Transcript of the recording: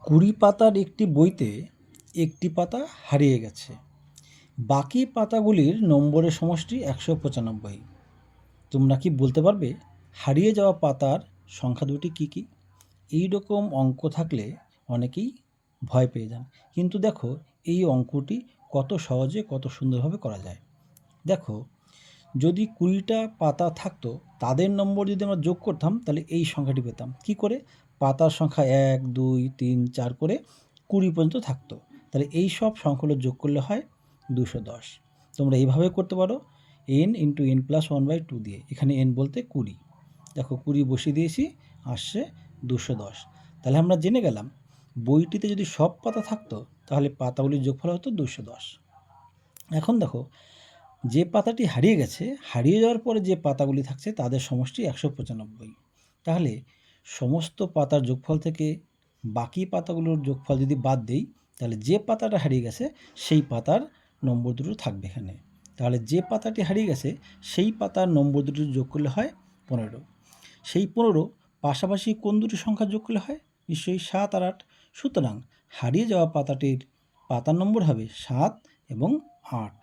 কুড়ি পাতার একটি বইতে একটি পাতা হারিয়ে গেছে। বাকি পাতাগুলির নম্বরের সমষ্টি ১৯৫। তোমরা কি বলতে পারবে হারিয়ে যাওয়া পাতার সংখ্যা দুটি কী কী? এই রকম অঙ্ক থাকলে অনেকেই ভয় পেয়ে যান, কিন্তু দেখো এই অঙ্কটি কত সহজে কত সুন্দরভাবে করা যায়। দেখো, যদি ২০টা পাতা থাকতো তাদের নম্বর যদি আমরা যোগ করতাম তাহলে এই সংখ্যাটি পেতাম। কি করে? পাতার সংখ্যা ১, ২, ৩, ৪ করে ২০ পর্যন্ত থাকতো। তাহলে এই সব সংখ্যাগুলো যোগ করলে হয় ২১০। তোমরা এইভাবে করতে পারো, n × n+1/2 দিয়ে। এখানে n বলতে ২০। দেখো ২০ বসিয়ে দিয়েছি, আসছে ২১০। তাহলে আমরা জেনে গেলাম বইটিতে যদি সব পাতা থাকতো তাহলে পাতাগুলির যোগফল হতো ২১০। এখন দেখো, যে পাতাটি হারিয়ে গেছে, হারিয়ে যাওয়ার পরে যে পাতাগুলি থাকছে তাদের সমষ্টি ১৯৫। তাহলে সমস্ত পাতার যোগফল থেকে বাকি পাতাগুলোর যোগফল যদি বাদ দেই, তাহলে যে পাতাটা হারিয়ে গেছে সেই পাতার নম্বর দুটো থাকবে এখানে। তাহলে যে পাতাটি হারিয়ে গেছে সেই পাতার নম্বর দুটো যোগ করলে হয় ১৫। সেই ১৫ পাশাপাশি কোন দুটি সংখ্যা যোগ করলে হয়? নিশ্চয়ই ৭ আর ৮। সুতরাং হারিয়ে যাওয়া পাতাটির পাতার নম্বর হবে ৭ এবং ৮।